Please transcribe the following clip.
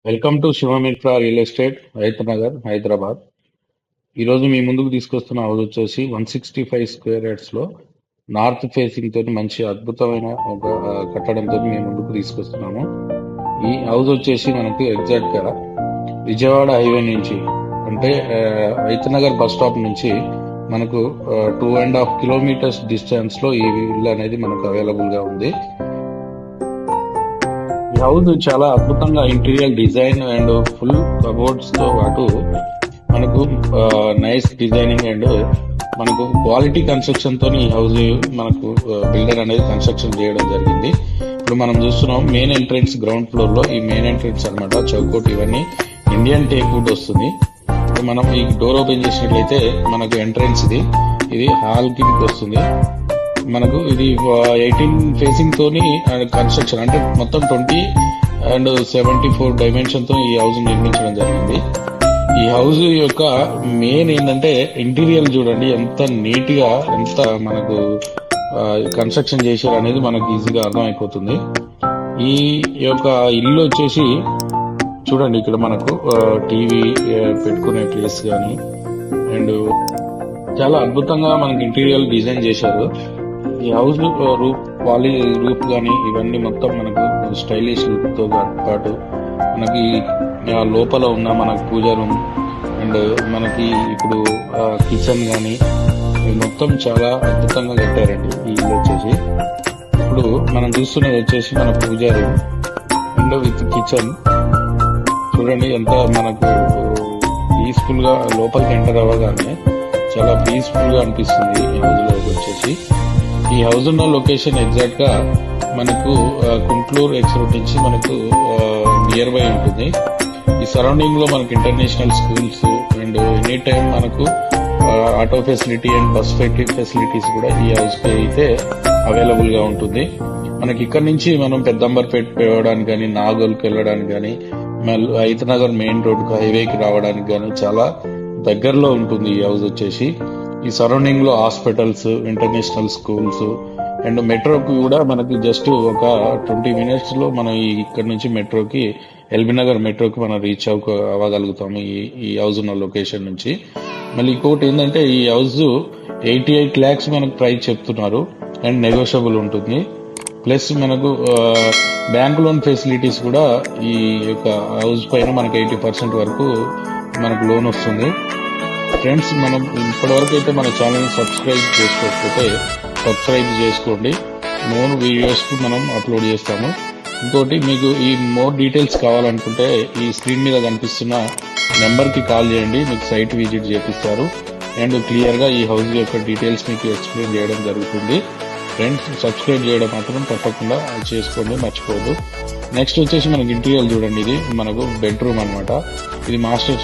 Welcome to శివమిత్ర real estate రైతు నగర్ హైదరాబాద్. ఈరోజు మీ ముందుకు తీసుకొస్తున్న హౌస్ వచ్చేసి 165 స్క్వేర్ యార్డ్స్లో నార్త్ ఫేసింగ్ తోటి మంచి అద్భుతమైన ఒక కట్టడంతో మీ ముందుకు తీసుకొస్తున్నాము. ఈ హౌస్ వచ్చేసి మనకు ఎగ్జాక్ట్గా విజయవాడ హైవే నుంచి అంటే రైతు నగర్ బస్ స్టాప్ నుంచి మనకు 2.5 కిలోమీటర్స్ డిస్టెన్స్లో ఈ ఇల్లు అనేది మనకు అవైలబుల్గా ఉంది. ఈ హౌస్ చాలా అద్భుతంగా interior design and full cupboards తో పాటు మనకు నైస్ డిజైనింగ్ అండ్ మనకు క్వాలిటీ కన్స్ట్రక్షన్ తో ఈ హౌస్ మనకు బిల్డర్ అనేది కన్స్ట్రక్షన్ చేయడం జరిగింది. ఇప్పుడు మనం చూస్తున్నాం మెయిన్ ఎంట్రెన్స్ గ్రౌండ్ ఫ్లోర్ లో ఈ మెయిన్ ఎంట్రెన్స్ అన్నమాట. చౌకోట్ ఇవన్నీ ఇండియన్ టేక్ వుడ్ వస్తుంది. మనం ఈ డోర్ ఓపెన్ చేసినట్లయితే మనకు ఎంట్రెన్స్ ఇది హాల్ కిందకి వస్తుంది. మనకు ఇది 18 ఫేసింగ్ తోని కన్స్ట్రక్షన్ అంటే మొత్తం 20 అండ్ 74 డైమెన్షన్ తో ఈ హౌస్ నిర్మించడం జరిగింది. ఈ హౌస్ యొక్క మెయిన్ ఏంటంటే ఇంటీరియర్ చూడండి ఎంత నీట్ గా ఎంత మనకు కన్స్ట్రక్షన్ చేశారు అనేది మనకు ఈజీగా అర్థమైపోతుంది. ఈ యొక్క ఇల్లు వచ్చేసి చూడండి ఇక్కడ మనకు టీవీ పెట్టుకునే ప్లేస్ కానీ అండ్ చాలా అద్భుతంగా మనకి ఇంటీరియర్ డిజైన్ చేశారు. ఈ హౌస్ రూఫ్ రూఫ్ కానీ ఇవన్నీ మొత్తం మనకు స్టైలిష్ లుక్ తో పాటు మనకి లోపల ఉన్న మనకు పూజ రూమ్ అండ్ మనకి ఇప్పుడు కిచెన్ కానీ మొత్తం చాలా అద్భుతంగా కట్టారండి. ఈ ఇల్లు వచ్చేసి ఇప్పుడు మనం చూస్తున్నది వచ్చేసి మన పూజ రూమ్ అండ్ విత్ కిచెన్ చూడండి ఎంత మనకు పీస్ఫుల్ గా లోపలికి ఎంటర్ అవ్వగానే చాలా పీస్ఫుల్ గా అనిపిస్తుంది. ఈ హౌస్ లోకి వచ్చేసి ఈ హౌస్ ఉన్న లొకేషన్ ఎగ్జాక్ట్ గా మనకు కుంట్లూరు ఎక్స్ రోడ్ నుంచి మనకు నియర్ బై ఉంటుంది. ఈ సరౌండింగ్ లో మనకు international schools and any time మనకు auto facility and bus facilities కూడా ఈ హౌస్ కి అయితే అవైలబుల్ గా ఉంటుంది. మనకి ఇక్కడ నుంచి మనం పెద్దంబర్పేట పోవడానికి కానీ నాగోల్కి వెళ్ళడానికి కానీ హైదరాబాద్ మెయిన్ రోడ్ హైవేకి రావడానికి కానీ చాలా దగ్గరలో ఉంటుంది ఈ హౌస్ వచ్చేసి. ఈ సరౌండింగ్ లో హాస్పిటల్స్ ఇంటర్నేషనల్ స్కూల్స్ అండ్ మెట్రోకి కూడా మనకి జస్ట్ ఒక 20 మినిట్స్ లో మనం ఇక్కడ నుంచి మెట్రోకి ఎల్బీ నగర్ మెట్రోకి మనం రీచ్ అవ్వగలుగుతాము ఈ హౌస్ ఉన్న లొకేషన్ నుంచి. మళ్ళీ ఇంకొకటి ఏంటంటే ఈ హౌస్ 88 lakhs మనకు ప్రైస్ చెప్తున్నారు అండ్ నెగోషియబుల్ ఉంటుంది. ప్లస్ మనకు బ్యాంక్ లోన్ ఫెసిలిటీస్ కూడా ఈ యొక్క హౌస్ పైన మనకు 80% వరకు మనకు లోన్ వస్తుంది. ఫ్రెండ్స్, మనం ఇప్పటివరకు అయితే మన ఛానల్ సబ్స్క్రైబ్ చేసుకోకపోతే సబ్స్క్రైబ్ చేసుకోండి. మోర్ వీడియోస్ మనం అప్లోడ్ చేస్తాము. ఇంకోటి మీకు ఈ మోర్ డీటెయిల్స్ కావాలనుకుంటే ఈ స్క్రీన్ మీద కనిపిస్తున్న నెంబర్ కి కాల్ చేయండి, మీకు సైట్ విజిట్ చేపిస్తారు అండ్ క్లియర్ గా ఈ హౌస్ యొక్క డీటెయిల్స్ మీకు ఎక్స్ప్లెయిన్ చేయడం జరుగుతుంది. ఫ్రెండ్స్, సబ్స్క్రైబ్ చేయడం మాత్రం తప్పకుండా చేసుకోండి, మర్చిపోదు. నెక్స్ట్ వచ్చేసి మనకి ఇంటీరియర్ చూడండి. ఇది మనకు బెడ్రూమ్ అనమాట. ఇది మాస్టర్